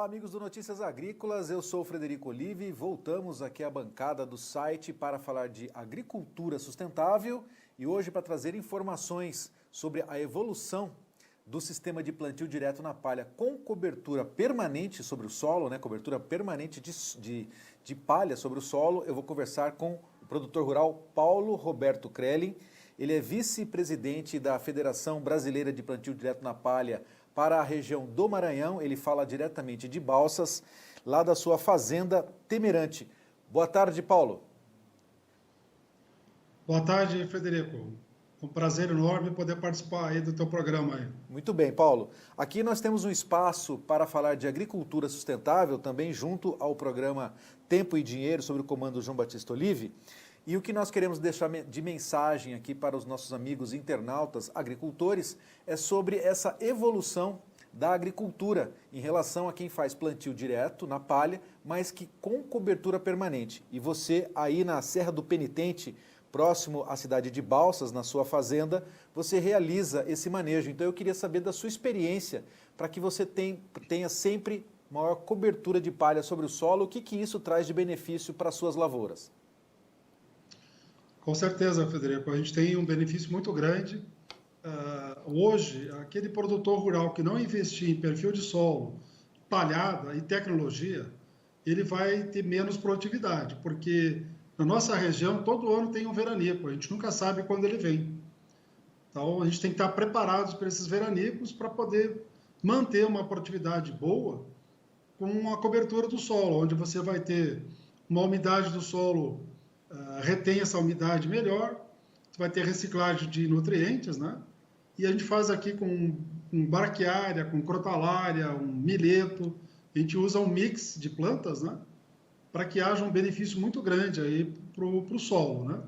Olá, amigos do Notícias Agrícolas, eu sou o Frederico Olive e voltamos aqui à bancada do site para falar de agricultura sustentável e hoje para trazer informações sobre a evolução do sistema de plantio direto na palha com cobertura permanente sobre o solo, cobertura permanente de palha sobre o solo. Eu vou conversar com o produtor rural Paulo Roberto Krelin. Ele é vice-presidente da Federação Brasileira de Plantio Direto na Palha para a região do Maranhão. Ele fala diretamente de Balsas, lá da sua fazenda Temerante. Boa tarde, Paulo. Boa tarde, Frederico. Um prazer enorme poder participar aí do teu programa aí. Muito bem, Paulo. Aqui nós temos um espaço para falar de agricultura sustentável, também junto ao programa Tempo e Dinheiro, sobre o comando do João Batista Olive. E o que nós queremos deixar de mensagem aqui para os nossos amigos internautas agricultores é sobre essa evolução da agricultura em relação a quem faz plantio direto na palha, mas que com cobertura permanente. E você aí na Serra do Penitente, próximo à cidade de Balsas, na sua fazenda, você realiza esse manejo. Então eu queria saber da sua experiência para que você tenha sempre maior cobertura de palha sobre o solo. O que isso traz de benefício para as suas lavouras? Com certeza, Frederico. A gente tem um benefício muito grande. Hoje, aquele produtor rural que não investir em perfil de solo, palhada e tecnologia, ele vai ter menos produtividade, porque na nossa região todo ano tem um veranico, a gente nunca sabe quando ele vem. Então, a gente tem que estar preparados para esses veranicos para poder manter uma produtividade boa com a cobertura do solo, onde você vai ter uma umidade do solo, retém essa umidade melhor, você vai ter reciclagem de nutrientes, né? E a gente faz aqui com braquiária, com crotalária, um mileto, a gente usa um mix de plantas, né? Para que haja um benefício muito grande aí para o solo, né?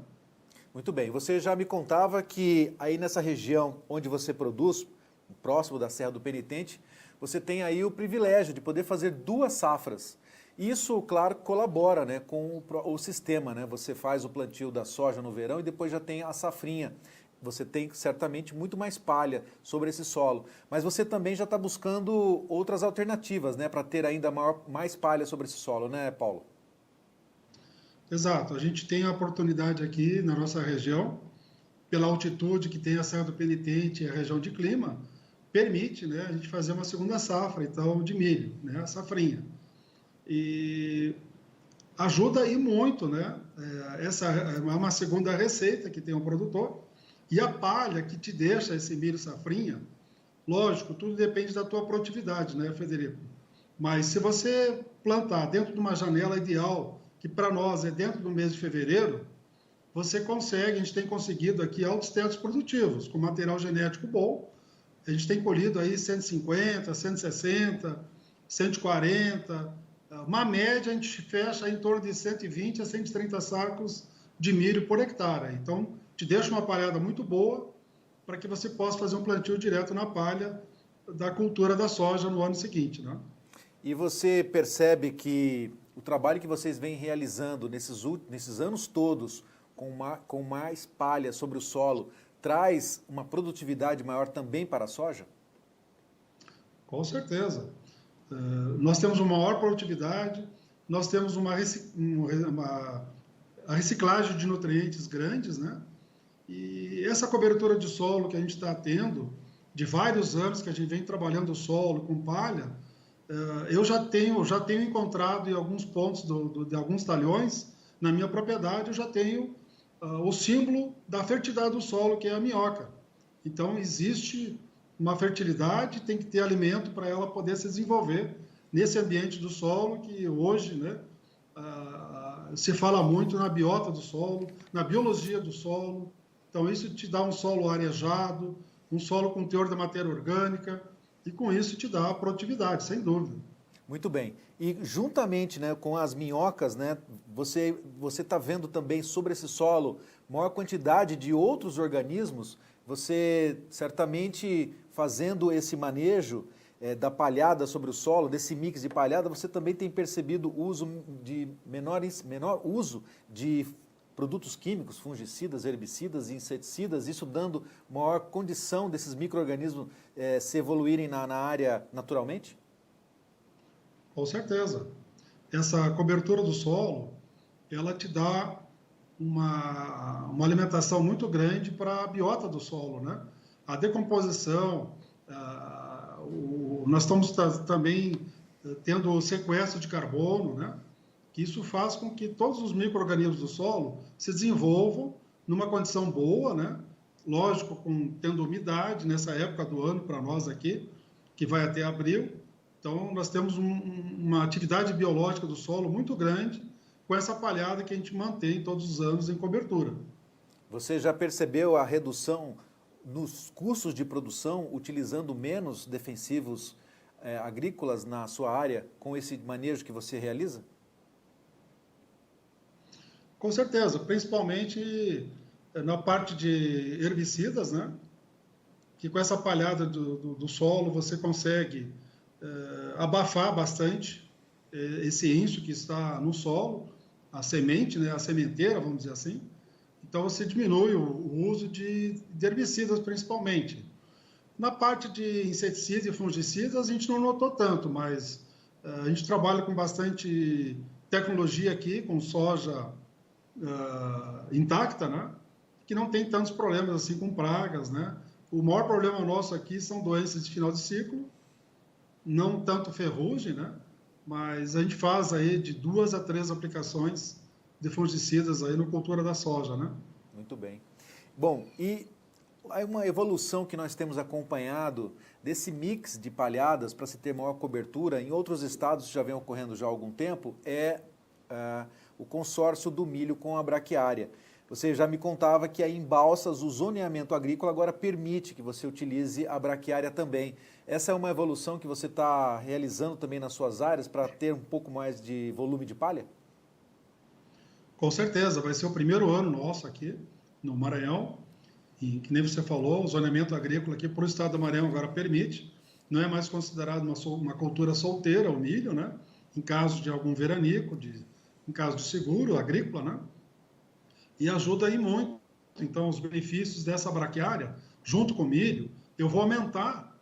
Muito bem, você já me contava que aí nessa região onde você produz, próximo da Serra do Penitente, você tem aí o privilégio de poder fazer 2 safras. Isso, claro, colabora, né, com o sistema, né? Você faz o plantio da soja no verão e depois já tem a safrinha. Você tem certamente muito mais palha sobre esse solo. Mas você também já está buscando outras alternativas, né, para ter ainda mais palha sobre esse solo, né, Paulo? Exato. A gente tem a oportunidade aqui na nossa região, pela altitude que tem a Serra do Penitente e a região de clima, permite, né, a gente fazer uma segunda safra, então, de milho, né, a safrinha. E ajuda aí muito, né? Essa é uma segunda receita que tem o produtor. E a palha que te deixa esse milho safrinha, lógico, tudo depende da tua produtividade, né, Frederico? Mas se você plantar dentro de uma janela ideal, que para nós é dentro do mês de fevereiro, você consegue, a gente tem conseguido aqui altos tetos produtivos, com material genético bom. A gente tem colhido aí 150, 160, 140, uma média a gente fecha em torno de 120 a 130 sacos de milho por hectare. Então, te deixa uma palhada muito boa para que você possa fazer um plantio direto na palha da cultura da soja no ano seguinte, né? E você percebe que o trabalho que vocês vêm realizando nesses anos todos, com mais palha sobre o solo, traz uma produtividade maior também para a soja? Com certeza. Nós temos uma maior produtividade, nós temos a reciclagem de nutrientes grandes, né? E essa cobertura de solo que a gente está tendo, de vários anos que a gente vem trabalhando o solo com palha, eu já tenho encontrado em alguns pontos de alguns talhões, na minha propriedade, eu já tenho o símbolo da fertilidade do solo, que é a minhoca. Então, existe uma fertilidade, tem que ter alimento para ela poder se desenvolver nesse ambiente do solo, que hoje, né, se fala muito na biota do solo, na biologia do solo. Então, isso te dá um solo arejado, um solo com teor de matéria orgânica, e com isso te dá produtividade, sem dúvida. Muito bem. E juntamente, né, com as minhocas, né, você está vendo também sobre esse solo maior quantidade de outros organismos. Você certamente fazendo esse manejo da palhada sobre o solo, desse mix de palhada, você também tem percebido o uso de menor uso de produtos químicos, fungicidas, herbicidas e inseticidas, isso dando maior condição desses micro-organismos se evoluírem na área naturalmente? Com certeza. Essa cobertura do solo, ela te dá uma alimentação muito grande para a biota do solo, né? A decomposição, nós estamos também tendo o sequestro de carbono, né? Que isso faz com que todos os micro-organismos do solo se desenvolvam numa condição boa, né? Lógico, tendo umidade nessa época do ano para nós aqui, que vai até abril. Então, nós temos uma atividade biológica do solo muito grande com essa palhada que a gente mantém todos os anos em cobertura. Você já percebeu a redução nos custos de produção utilizando menos defensivos agrícolas na sua área com esse manejo que você realiza? Com certeza, principalmente na parte de herbicidas, né? Que com essa palhada do solo você consegue abafar bastante esse índice que está no solo, a semente, né? A sementeira, vamos dizer assim. Então você diminui o uso de herbicidas principalmente. Na parte de inseticidas e fungicidas a gente não notou tanto, mas a gente trabalha com bastante tecnologia aqui, com soja intacta, né? Que não tem tantos problemas assim com pragas, né? O maior problema nosso aqui são doenças de final de ciclo, não tanto ferrugem, né? Mas a gente faz aí de 2 a 3 aplicações de fungicidas aí na cultura da soja, né? Muito bem. Bom, e uma evolução que nós temos acompanhado desse mix de palhadas para se ter maior cobertura, em outros estados já vem ocorrendo já há algum tempo, o consórcio do milho com a braquiária. Você já me contava que aí em Balsas o zoneamento agrícola agora permite que você utilize a braquiária também. Essa é uma evolução que você está realizando também nas suas áreas para ter um pouco mais de volume de palha? Com certeza, vai ser o primeiro ano nosso aqui no Maranhão, e que nem você falou, o zoneamento agrícola aqui para o estado do Maranhão agora permite, não é mais considerado uma cultura solteira o milho, né? Em caso de algum veranico, em caso de seguro agrícola, né? E ajuda aí muito. Então, os benefícios dessa braquiária, junto com o milho, eu vou aumentar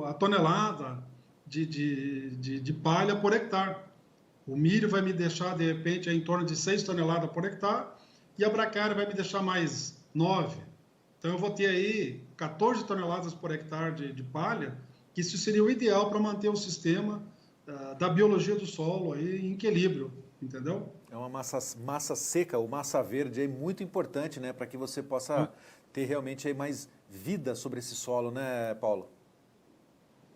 a tonelada de palha por hectare. O milho vai me deixar, de repente, em torno de 6 toneladas por hectare e a braquiária vai me deixar mais 9. Então, eu vou ter aí 14 toneladas por hectare de palha, que isso seria o ideal para manter o sistema da biologia do solo aí em equilíbrio, entendeu? É uma massa seca, ou massa verde, aí muito importante, né, para que você possa ter realmente aí mais vida sobre esse solo, né, Paulo?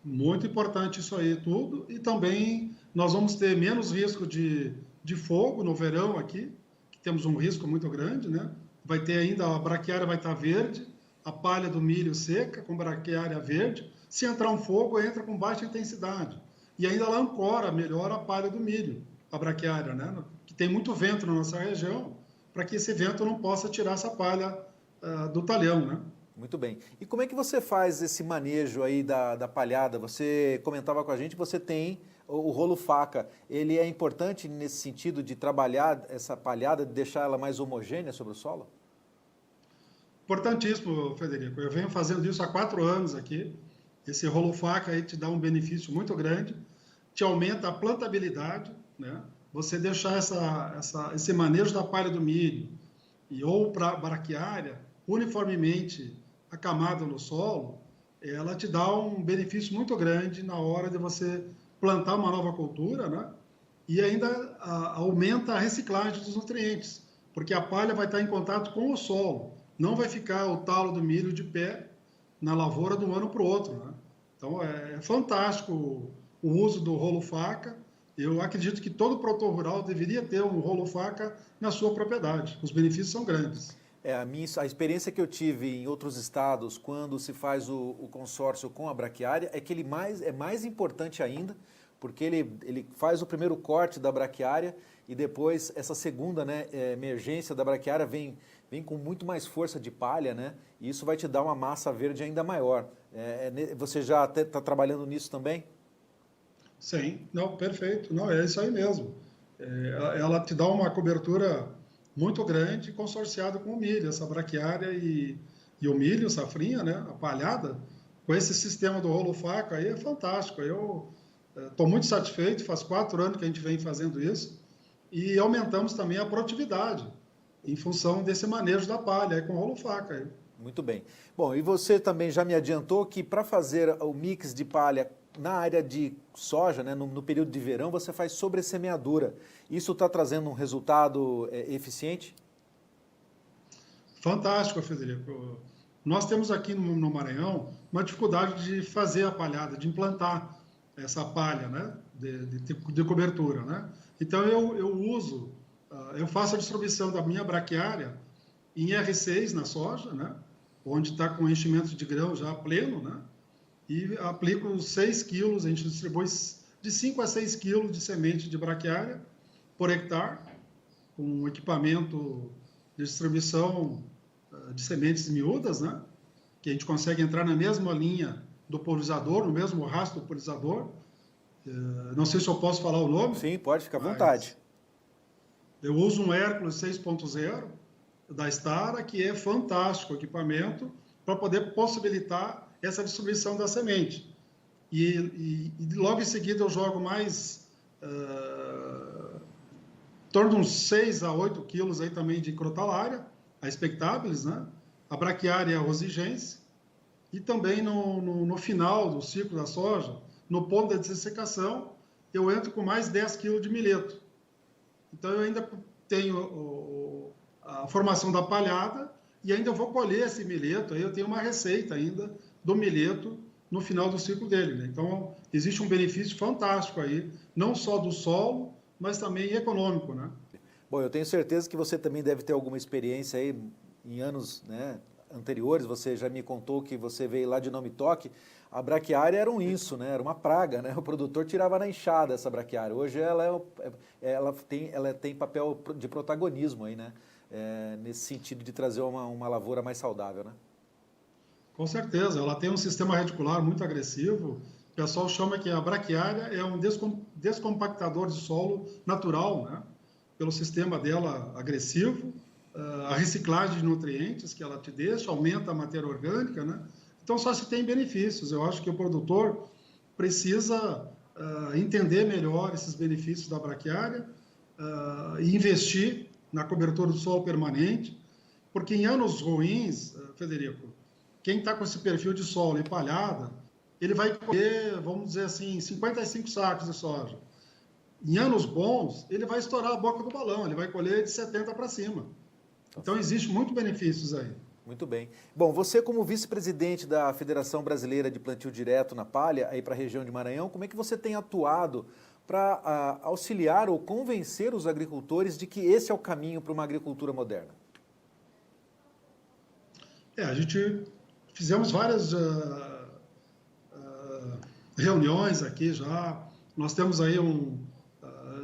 Muito importante isso aí tudo. E também nós vamos ter menos risco de fogo no verão aqui, que temos um risco muito grande, né? Vai ter ainda, a braquiária vai estar verde, a palha do milho seca com braquiária verde. Se entrar um fogo, entra com baixa intensidade. E ainda ela ancora melhor a palha do milho, a braquiária, né? Que tem muito vento na nossa região, para que esse vento não possa tirar essa palha do talhão, né? Muito bem. E como é que você faz esse manejo aí da palhada? Você comentava com a gente que você tem o rolo faca. Ele é importante nesse sentido de trabalhar essa palhada, de deixar ela mais homogênea sobre o solo? Importantíssimo, Federico. Eu venho fazendo isso há 4 anos aqui. Esse rolo faca aí te dá um benefício muito grande, te aumenta a plantabilidade, né? Você deixar esse manejo da palha do milho ou para braquiária uniformemente acamada no solo, ela te dá um benefício muito grande na hora de você plantar uma nova cultura, né? E ainda aumenta a reciclagem dos nutrientes, porque a palha vai estar em contato com o solo, não vai ficar o talo do milho de pé na lavoura de um ano para o outro, né? Então é fantástico o uso do rolo faca. Eu acredito que todo produtor rural deveria ter um rolo faca na sua propriedade. Os benefícios são grandes. A experiência que eu tive em outros estados, quando se faz o consórcio com a braquiária, é que ele é mais importante ainda, porque ele faz o primeiro corte da braquiária e depois essa segunda, né, emergência da braquiária vem com muito mais força de palha, né? E isso vai te dar uma massa verde ainda maior. Você já está trabalhando nisso também? Sim, não, perfeito. Não, é isso aí mesmo. Ela te dá uma cobertura muito grande consorciado com o milho, essa braquiária e o milho, safrinha, né, a palhada, com esse sistema do rolo faca aí é fantástico. Eu Estou muito satisfeito, faz 4 anos que a gente vem fazendo isso, e aumentamos também a produtividade, em função desse manejo da palha, aí com rolo-faca. Aí. Muito bem. Bom, e você também já me adiantou que para fazer o mix de palha na área de soja, né, no período de verão, você faz sobressemeadura. Isso está trazendo um resultado eficiente? Fantástico, Federico. Nós temos aqui no Maranhão uma dificuldade de fazer a palhada, de implantar essa palha, né, de cobertura, né? Então eu faço a distribuição da minha braquiária em R6 na soja, né, onde está com enchimento de grão já pleno, né, e aplico 6 quilos, a gente distribui de 5 a 6 quilos de semente de braquiária por hectare, com um equipamento de distribuição de sementes miúdas, né? Que a gente consegue entrar na mesma linha do pulverizador, no mesmo rastro do pulverizador. Não sei se eu posso falar o nome. Sim, pode, ficar à vontade. Eu uso um Hércules 6.0 da Stara, que é fantástico o equipamento para poder possibilitar essa distribuição da semente. E logo em seguida eu jogo mais em torno de uns 6 a 8 quilos aí também de crotalária, a expectáveis, né? A braquiária rosigense, e também no final do ciclo da soja, no ponto da dessecação, eu entro com mais 10 quilos de milheto. Então eu ainda tenho a formação da palhada e ainda vou colher esse milheto, aí eu tenho uma receita ainda do milheto no final do ciclo dele, né? Então existe um benefício fantástico aí, não só do solo, mas também econômico, né? Bom, eu tenho certeza que você também deve ter alguma experiência aí em anos, né, anteriores. Você já me contou que você veio lá de Nome Toque. A braquiária era um inso, né? Era uma praga, né? O produtor tirava na enxada essa braquiária. Hoje ela tem papel de protagonismo aí, né? Nesse sentido de trazer uma lavoura mais saudável, né? Com certeza, ela tem um sistema reticular muito agressivo. O pessoal chama que a braquiária é um descompactador de solo natural, né? Pelo sistema dela agressivo, a reciclagem de nutrientes que ela te deixa, aumenta a matéria orgânica, né? Então só se tem benefícios. Eu acho que o produtor precisa entender melhor esses benefícios da braquiária e investir na cobertura do solo permanente, porque em anos ruins, Federico, quem está com esse perfil de solo e palhada, ele vai colher, vamos dizer assim, 55 sacos de soja. Em anos bons, ele vai estourar a boca do balão, ele vai colher de 70 para cima. Então, existe muitos benefícios aí. Muito bem. Bom, você como vice-presidente da Federação Brasileira de Plantio Direto na Palha, aí para a região de Maranhão, como é que você tem atuado para auxiliar ou convencer os agricultores de que esse é o caminho para uma agricultura moderna? A gente fizemos várias reuniões aqui já. Nós temos aí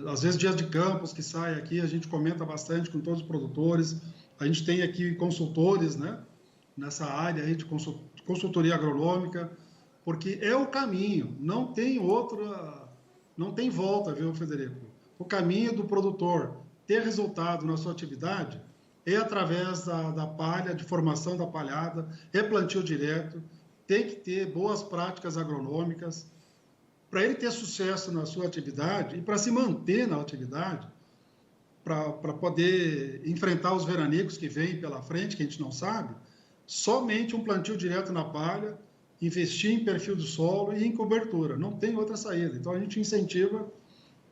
às vezes dias de campos que sai aqui, a gente comenta bastante com todos os produtores. A gente tem aqui consultores, né, nessa área aí de consultoria agronômica, porque é o caminho, não tem volta, viu, Federico? O caminho do produtor ter resultado na sua atividade é através da palha, de formação da palhada, é plantio direto, tem que ter boas práticas agronômicas. Para ele ter sucesso na sua atividade e para se manter na atividade, para poder enfrentar os veranicos que vêm pela frente, que a gente não sabe, somente um plantio direto na palha, investir em perfil do solo e em cobertura. Não tem outra saída. Então, a gente incentiva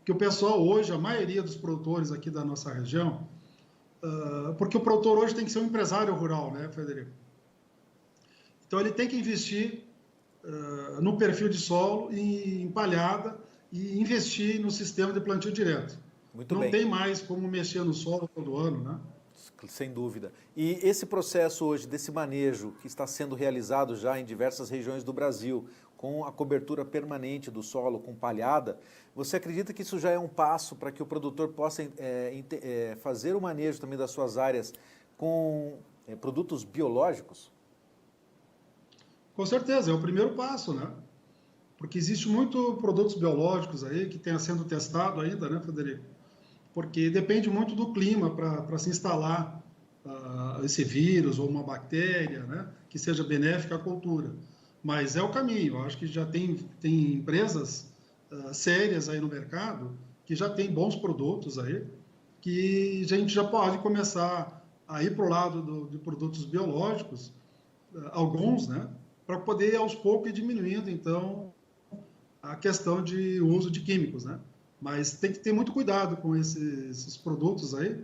que o pessoal hoje, a maioria dos produtores aqui da nossa região, porque o produtor hoje tem que ser um empresário rural, né, Federico? Então, ele tem que investir no perfil de solo, em palhada e investir no sistema de plantio direto. Muito Não bem. tem mais como mexer no solo todo ano, né? Sem dúvida. E esse processo hoje, desse manejo que está sendo realizado já em diversas regiões do Brasil, com a cobertura permanente do solo, com palhada, você acredita que isso já é um passo para que o produtor possa fazer o manejo também das suas áreas com produtos biológicos? Com certeza, é o primeiro passo, né? Porque existe muito produtos biológicos aí que tenha sendo testado ainda, né, Federico? Porque depende muito do clima para se instalar esse vírus ou uma bactéria, né, que seja benéfica à cultura. Mas é o caminho. Eu acho que já tem empresas sérias aí no mercado, que já tem bons produtos aí, que a gente já pode começar a ir para o lado de produtos biológicos, alguns, né, para poder aos poucos ir diminuindo, então, a questão de uso de químicos, né? Mas tem que ter muito cuidado com esses produtos aí,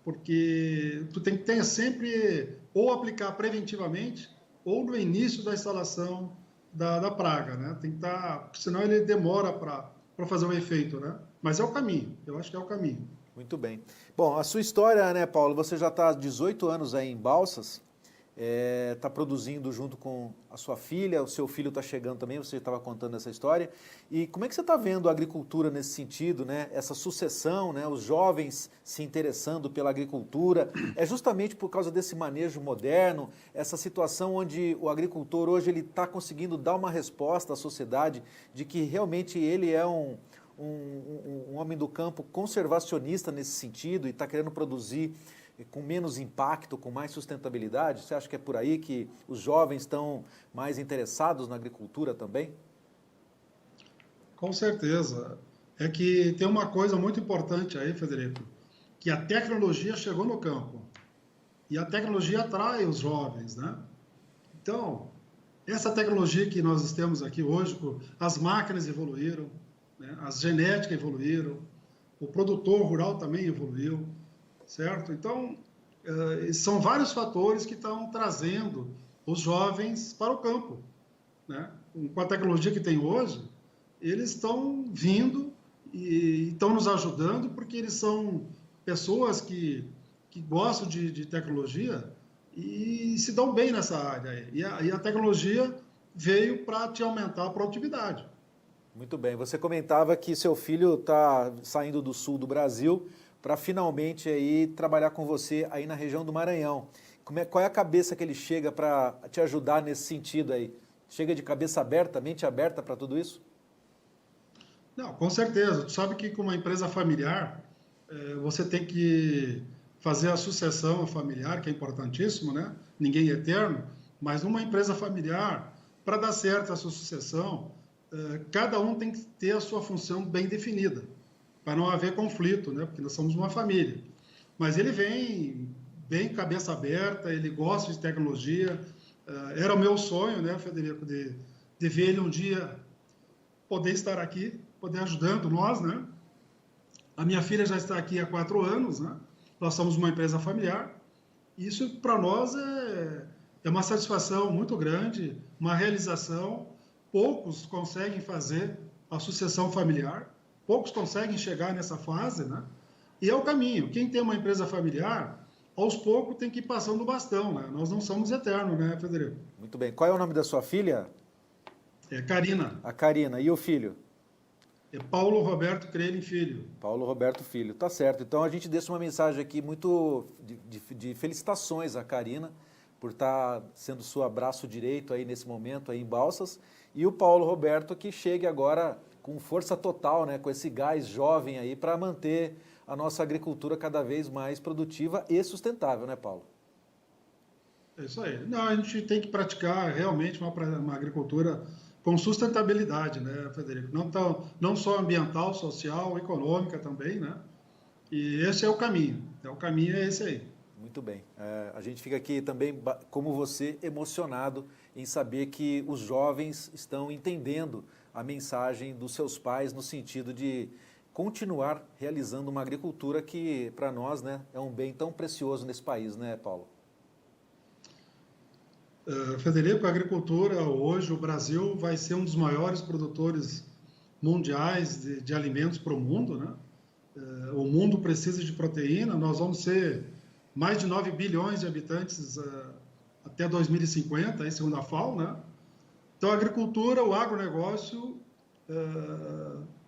porque tu tem que ter sempre ou aplicar preventivamente ou no início da instalação da praga, né? Tem que estar, senão ele demora para fazer o efeito, né? Mas é o caminho, eu acho que é o caminho. Muito bem. Bom, a sua história, né, Paulo, você já está há 18 anos aí em Balsas, está produzindo junto com a sua filha, o seu filho está chegando também, você estava contando essa história. E como é que você está vendo a agricultura nesse sentido, né? Essa sucessão, né? Os jovens se interessando pela agricultura, é justamente por causa desse manejo moderno, essa situação onde o agricultor hoje ele está conseguindo dar uma resposta à sociedade de que realmente ele é um homem do campo conservacionista nesse sentido e está querendo produzir com menos impacto, com mais sustentabilidade? Você acha que é por aí que os jovens estão mais interessados na agricultura também? Com certeza. É que tem uma coisa muito importante aí, Federico, que a tecnologia chegou no campo e a tecnologia atrai os jovens, né? Então, essa tecnologia que nós temos aqui hoje, as máquinas evoluíram, né? As genéticas evoluíram, o produtor rural também evoluiu, certo? Então, são vários fatores que estão trazendo os jovens para o campo, né? Com a tecnologia que tem hoje, eles estão vindo e estão nos ajudando porque eles são pessoas que gostam de tecnologia e se dão bem nessa área aí. E a tecnologia veio para te aumentar a produtividade. Muito bem. Você comentava que seu filho está saindo do sul do Brasil para finalmente aí trabalhar com você aí na região do Maranhão. Qual é a cabeça que ele chega para te ajudar nesse sentido aí? Chega de cabeça aberta, mente aberta para tudo isso? Não, com certeza. Tu sabe que com uma empresa familiar, você tem que fazer a sucessão familiar, que é importantíssimo, né? Ninguém é eterno, mas numa empresa familiar, para dar certo essa sucessão, cada um tem que ter a sua função bem definida, para não haver conflito, né? Porque nós somos uma família. Mas ele vem bem cabeça aberta, ele gosta de tecnologia. Era o meu sonho, né, Federico, de ver ele um dia poder estar aqui, poder ajudando nós, né? A minha filha já está aqui há 4 anos, né? Nós somos uma empresa familiar. Isso, para nós, é uma satisfação muito grande, uma realização. Poucos conseguem fazer a sucessão familiar, poucos conseguem chegar nessa fase, né? E é o caminho. Quem tem uma empresa familiar, aos poucos tem que ir passando o bastão, né? Nós não somos eternos, né, Federico? Muito bem. Qual é o nome da sua filha? É Karina. A Karina. E o filho? É Paulo Roberto Crelin Filho. Paulo Roberto Filho. Tá certo. Então a gente deixa uma mensagem aqui muito de felicitações à Karina por estar sendo seu braço direito aí nesse momento aí em Balsas. E o Paulo Roberto que chegue agora com força total, né, com esse gás jovem aí para manter a nossa agricultura cada vez mais produtiva e sustentável, né, Paulo? É isso aí. Não, a gente tem que praticar realmente uma agricultura com sustentabilidade, né, Federico? Não só ambiental, social, econômica também, né? E esse é o caminho. O caminho é esse aí. Muito bem. A gente fica aqui também, como você, emocionado em saber que os jovens estão entendendo a mensagem dos seus pais no sentido de continuar realizando uma agricultura que, para nós, né, é um bem tão precioso nesse país, né, Paulo? Federico, a agricultura, hoje, o Brasil vai ser um dos maiores produtores mundiais de alimentos para o mundo, né? O mundo precisa de proteína, nós vamos ser mais de 9 bilhões de habitantes até 2050, aí, segundo a FAO, né? Então, a agricultura, o agronegócio,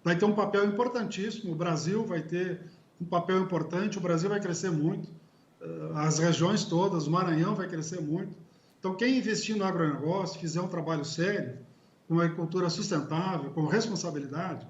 vai ter um papel importantíssimo, o Brasil vai ter um papel importante, o Brasil vai crescer muito, as regiões todas, o Maranhão vai crescer muito. Então, quem investir no agronegócio, fizer um trabalho sério, com uma agricultura sustentável, com responsabilidade,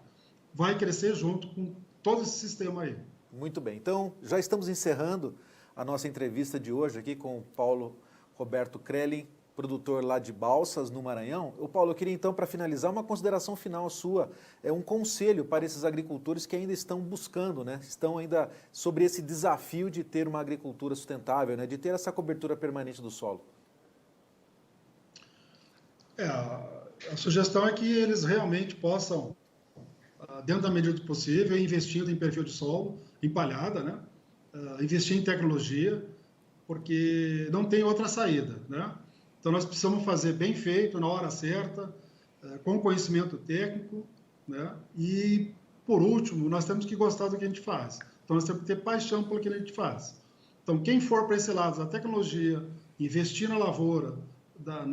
vai crescer junto com todo esse sistema aí. Muito bem. Então, já estamos encerrando a nossa entrevista de hoje aqui com o Paulo Roberto Crelin, produtor lá de Balsas, no Maranhão. Ô Paulo, eu queria então, para finalizar, uma consideração final sua, um conselho para esses agricultores que ainda estão buscando, né? Estão ainda sobre esse desafio de ter uma agricultura sustentável, né? De ter essa cobertura permanente do solo. A sugestão é que eles realmente possam, dentro da medida do possível, investir em perfil de solo, em palhada, né? Investir em tecnologia, porque não tem outra saída, né? Então, nós precisamos fazer bem feito, na hora certa, com conhecimento técnico, né? E, por último, nós temos que gostar do que a gente faz. Então, nós temos que ter paixão pelo que a gente faz. Então, quem for para esse lado da tecnologia, investir na lavoura,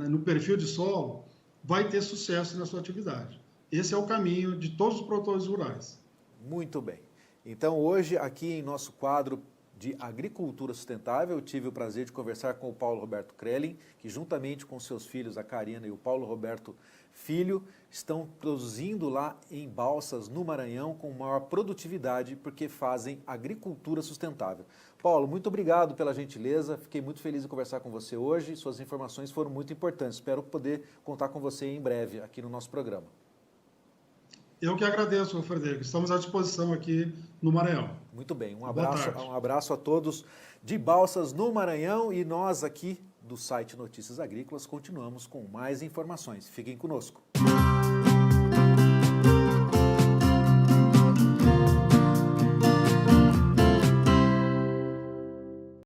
no perfil de solo, vai ter sucesso na sua atividade. Esse é o caminho de todos os produtores rurais. Muito bem. Então, hoje, aqui em nosso quadro de Agricultura Sustentável, eu tive o prazer de conversar com o Paulo Roberto Krelin, que juntamente com seus filhos, a Karina e o Paulo Roberto Filho, estão produzindo lá em Balsas, no Maranhão, com maior produtividade, porque fazem agricultura sustentável. Paulo, muito obrigado pela gentileza, fiquei muito feliz de conversar com você hoje, suas informações foram muito importantes, espero poder contar com você em breve aqui no nosso programa. Eu que agradeço, Frederico. Estamos à disposição aqui no Maranhão. Muito bem, um abraço a todos de Balsas no Maranhão e nós aqui do site Notícias Agrícolas continuamos com mais informações. Fiquem conosco.